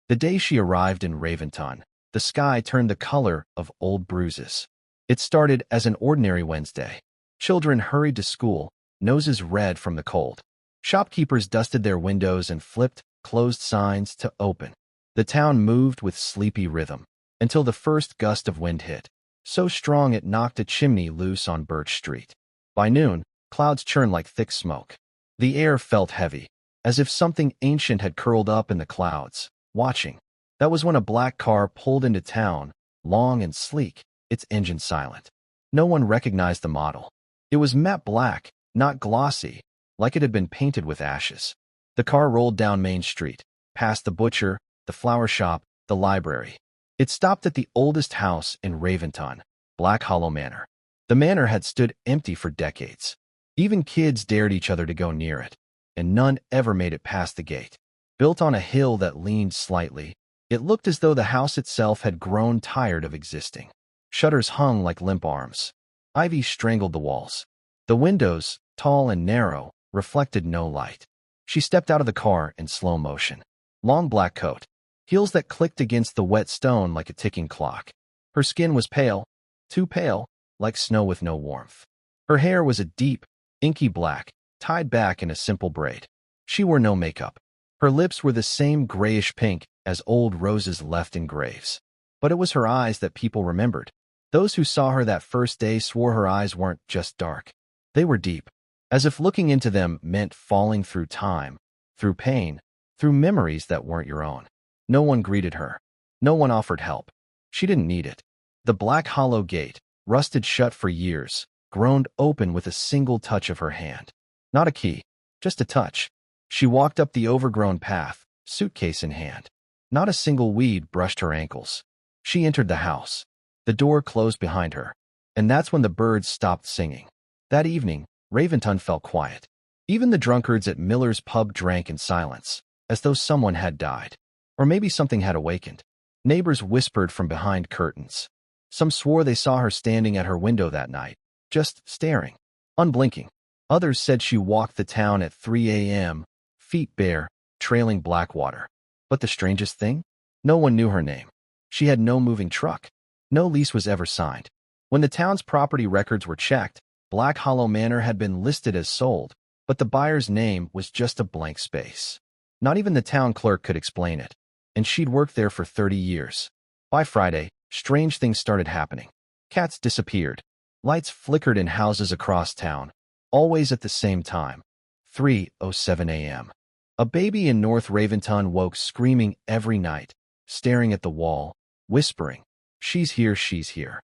The day she arrived in Raventon, the sky turned the color of old bruises. It started as an ordinary Wednesday. Children hurried to school, noses red from the cold. Shopkeepers dusted their windows and flipped closed signs to open. The town moved with sleepy rhythm until the first gust of wind hit, so strong it knocked a chimney loose on Birch Street. By noon, clouds churned like thick smoke. The air felt heavy, as if something ancient had curled up in the clouds, watching. That was when a black car pulled into town, long and sleek, its engine silent. No one recognized the model. It was matte black, not glossy, like it had been painted with ashes. The car rolled down Main Street, past the butcher, the flower shop, the library. It stopped at the oldest house in Raventon, Black Hollow Manor. The manor had stood empty for decades. Even kids dared each other to go near it, and none ever made it past the gate. Built on a hill that leaned slightly, it looked as though the house itself had grown tired of existing. Shutters hung like limp arms. Ivy strangled the walls. The windows, tall and narrow, reflected no light. She stepped out of the car in slow motion. Long black coat, heels that clicked against the wet stone like a ticking clock. Her skin was pale, too pale, like snow with no warmth. Her hair was a deep, inky black, tied back in a simple braid. She wore no makeup. Her lips were the same grayish pink as old roses left in graves. But it was her eyes that people remembered. Those who saw her that first day swore her eyes weren't just dark. They were deep, as if looking into them meant falling through time, through pain, through memories that weren't your own. No one greeted her. No one offered help. She didn't need it. The black hollow gate, rusted shut for years, groaned open with a single touch of her hand. Not a key, just a touch. She walked up the overgrown path, suitcase in hand. Not a single weed brushed her ankles. She entered the house. The door closed behind her, and that's when the birds stopped singing. That evening, Raventon felt quiet. Even the drunkards at Miller's pub drank in silence, as though someone had died. Or maybe something had awakened. Neighbors whispered from behind curtains. Some swore they saw her standing at her window that night, just staring, unblinking. Others said she walked the town at 3 a.m., feet bare, trailing black water. But the strangest thing? No one knew her name. She had no moving truck. No lease was ever signed. When the town's property records were checked, Black Hollow Manor had been listed as sold, but the buyer's name was just a blank space. Not even the town clerk could explain it, and she'd worked there for 30 years. By Friday, strange things started happening. Cats disappeared. Lights flickered in houses across town, always at the same time, 3:07 a.m. A baby in North Raventon woke screaming every night, staring at the wall, whispering, "She's here, she's here."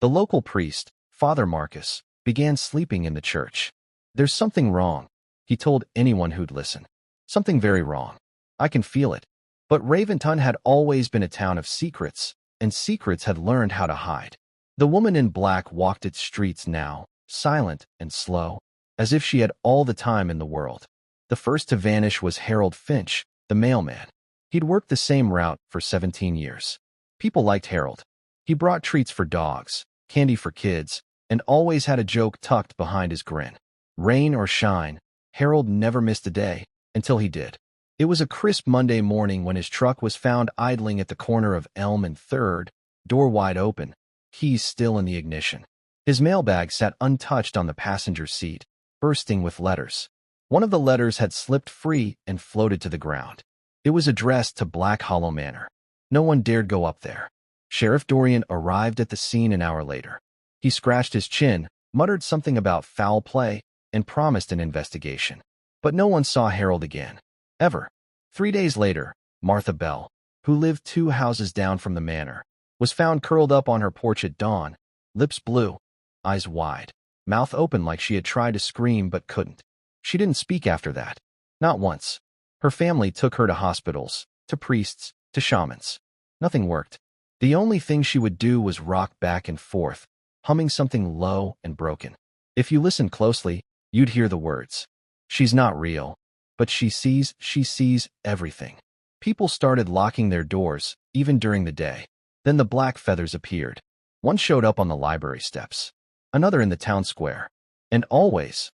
The local priest, Father Marcus, began sleeping in the church. "There's something wrong," he told anyone who'd listen. "Something very wrong. I can feel it." But Raventon had always been a town of secrets, and secrets had learned how to hide. The woman in black walked its streets now, silent and slow, as if she had all the time in the world. The first to vanish was Harold Finch, the mailman. He'd worked the same route for 17 years. People liked Harold. He brought treats for dogs, candy for kids, and always had a joke tucked behind his grin. Rain or shine, Harold never missed a day, until he did. It was a crisp Monday morning when his truck was found idling at the corner of Elm and 3rd, door wide open, keys still in the ignition. His mailbag sat untouched on the passenger seat, bursting with letters. One of the letters had slipped free and floated to the ground. It was addressed to Black Hollow Manor. No one dared go up there. Sheriff Dorian arrived at the scene an hour later. He scratched his chin, muttered something about foul play, and promised an investigation. But no one saw Harold again. Ever. 3 days later, Martha Bell, who lived 2 houses down from the manor, was found curled up on her porch at dawn, lips blue, eyes wide, mouth open like she had tried to scream but couldn't. She didn't speak after that. Not once. Her family took her to hospitals, to priests, to shamans. Nothing worked. The only thing she would do was rock back and forth, humming something low and broken. If you listened closely, you'd hear the words. "She's not real, but she sees everything." People started locking their doors, even during the day. Then the black feathers appeared. One showed up on the library steps, another in the town square, and always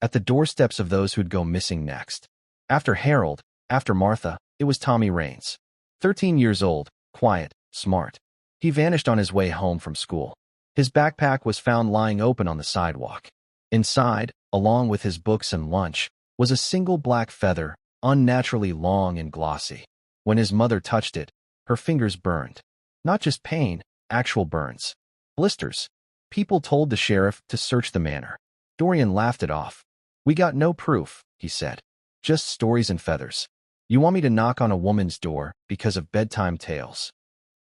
at the doorsteps of those who'd go missing next. After Harold, after Martha, it was Tommy Raines. 13 years old, quiet, smart. He vanished on his way home from school. His backpack was found lying open on the sidewalk. Inside, along with his books and lunch, was a single black feather, unnaturally long and glossy. When his mother touched it, her fingers burned. Not just pain, actual burns. Blisters. People told the sheriff to search the manor. Dorian laughed it off. "We got no proof," he said. "Just stories and feathers. You want me to knock on a woman's door because of bedtime tales?"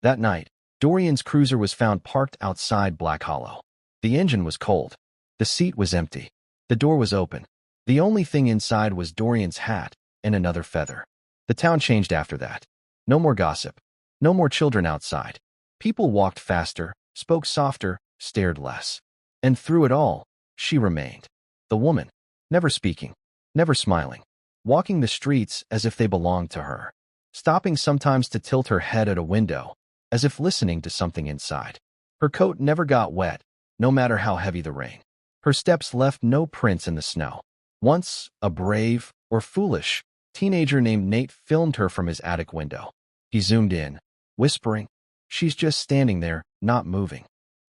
That night, Dorian's cruiser was found parked outside Black Hollow. The engine was cold. The seat was empty. The door was open. The only thing inside was Dorian's hat and another feather. The town changed after that. No more gossip. No more children outside. People walked faster, spoke softer, stared less. And through it all, she remained. The woman, never speaking, never smiling, walking the streets as if they belonged to her, stopping sometimes to tilt her head at a window, as if listening to something inside. Her coat never got wet, no matter how heavy the rain. Her steps left no prints in the snow. Once, a brave, or foolish, teenager named Nate filmed her from his attic window. He zoomed in, whispering, "She's just standing there, not moving."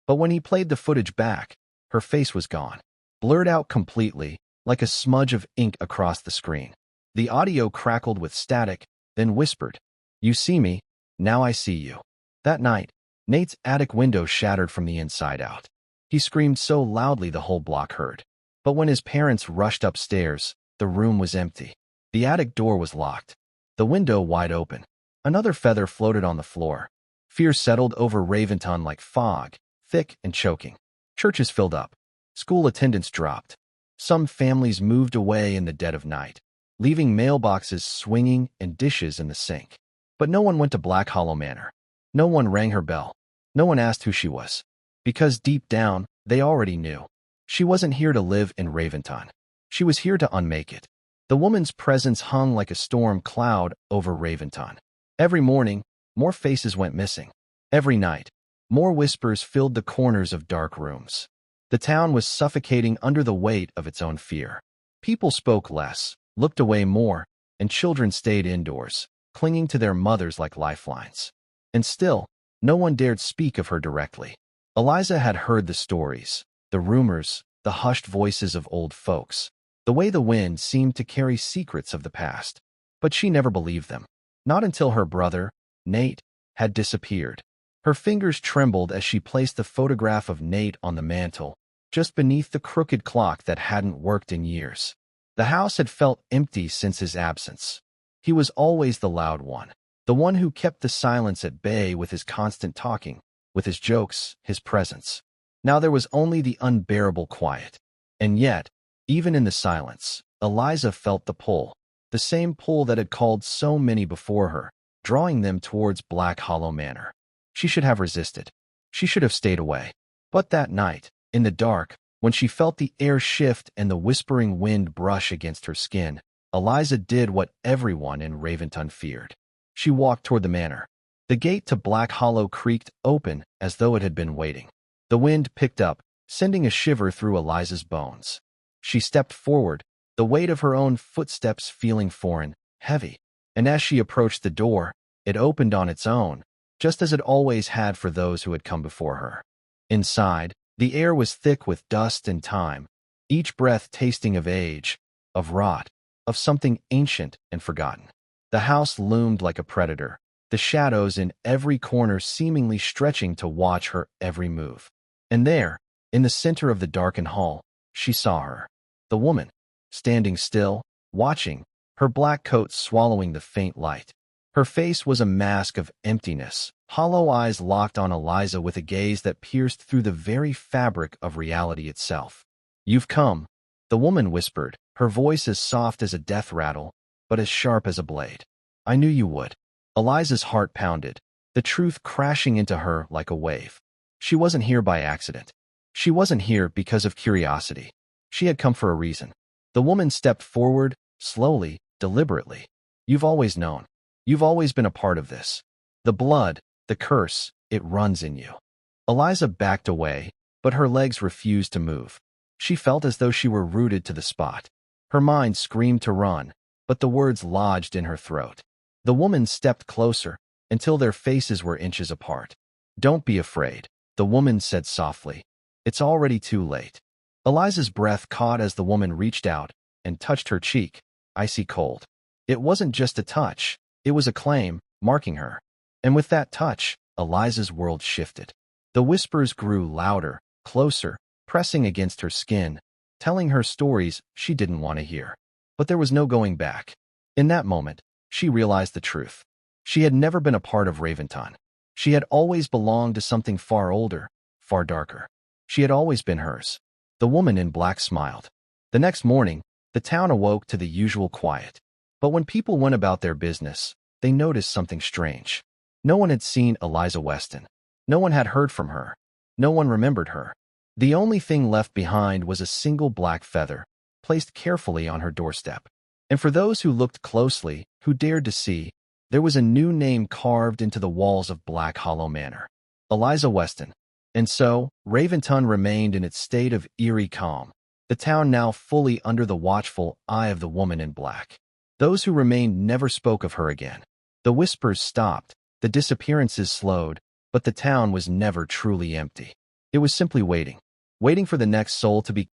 But when he played the footage back, her face was gone, blurred out completely, like a smudge of ink across the screen. The audio crackled with static, then whispered, "You see me, now I see you." That night, Nate's attic window shattered from the inside out. He screamed so loudly the whole block heard. But when his parents rushed upstairs, the room was empty. The attic door was locked, the window wide open. Another feather floated on the floor. Fear settled over Raventon like fog, thick and choking. Churches filled up. School attendance dropped. Some families moved away in the dead of night, leaving mailboxes swinging and dishes in the sink. But no one went to Black Hollow Manor. No one rang her bell. No one asked who she was. Because deep down, they already knew. She wasn't here to live in Raventon. She was here to unmake it. The woman's presence hung like a storm cloud over Raventon. Every morning, more faces went missing. Every night, more whispers filled the corners of dark rooms. The town was suffocating under the weight of its own fear. People spoke less, looked away more, and children stayed indoors, clinging to their mothers like lifelines. And still, no one dared speak of her directly. Eliza had heard the stories, the rumors, the hushed voices of old folks, the way the wind seemed to carry secrets of the past. But she never believed them. Not until her brother, Nate, had disappeared. Her fingers trembled as she placed the photograph of Nate on the mantel, just beneath the crooked clock that hadn't worked in years. The house had felt empty since his absence. He was always the loud one, the one who kept the silence at bay with his constant talking, with his jokes, his presence. Now there was only the unbearable quiet. And yet, even in the silence, Eliza felt the pull, the same pull that had called so many before her, drawing them towards Black Hollow Manor. She should have resisted. She should have stayed away. But that night, in the dark, when she felt the air shift and the whispering wind brush against her skin, Eliza did what everyone in Raventon feared. She walked toward the manor. The gate to Black Hollow creaked open as though it had been waiting. The wind picked up, sending a shiver through Eliza's bones. She stepped forward, the weight of her own footsteps feeling foreign, heavy. And as she approached the door, it opened on its own, just as it always had for those who had come before her. Inside, the air was thick with dust and time, each breath tasting of age, of rot, of something ancient and forgotten. The house loomed like a predator, the shadows in every corner seemingly stretching to watch her every move. And there, in the center of the darkened hall, she saw her, the woman, standing still, watching, her black coat swallowing the faint light. Her face was a mask of emptiness, hollow eyes locked on Eliza with a gaze that pierced through the very fabric of reality itself. "You've come," the woman whispered, her voice as soft as a death rattle, but as sharp as a blade. "I knew you would." Eliza's heart pounded, the truth crashing into her like a wave. She wasn't here by accident. She wasn't here because of curiosity. She had come for a reason. The woman stepped forward, slowly, deliberately. "You've always known. You've always been a part of this. The blood, the curse, it runs in you." Eliza backed away, but her legs refused to move. She felt as though she were rooted to the spot. Her mind screamed to run, but the words lodged in her throat. The woman stepped closer, until their faces were inches apart. "Don't be afraid," the woman said softly. "It's already too late." Eliza's breath caught as the woman reached out and touched her cheek, icy cold. It wasn't just a touch, it was a claim, marking her. And with that touch, Eliza's world shifted. The whispers grew louder, closer, pressing against her skin, telling her stories she didn't want to hear. But there was no going back. In that moment, she realized the truth. She had never been a part of Raventon. She had always belonged to something far older, far darker. She had always been hers. The woman in black smiled. The next morning, the town awoke to the usual quiet. But when people went about their business, they noticed something strange. No one had seen Eliza Weston. No one had heard from her. No one remembered her. The only thing left behind was a single black feather, placed carefully on her doorstep. And for those who looked closely, who dared to see, there was a new name carved into the walls of Black Hollow Manor. Eliza Weston. And so, Raventon remained in its state of eerie calm, the town now fully under the watchful eye of the woman in black. Those who remained never spoke of her again. The whispers stopped, the disappearances slowed, but the town was never truly empty. It was simply waiting for the next soul to be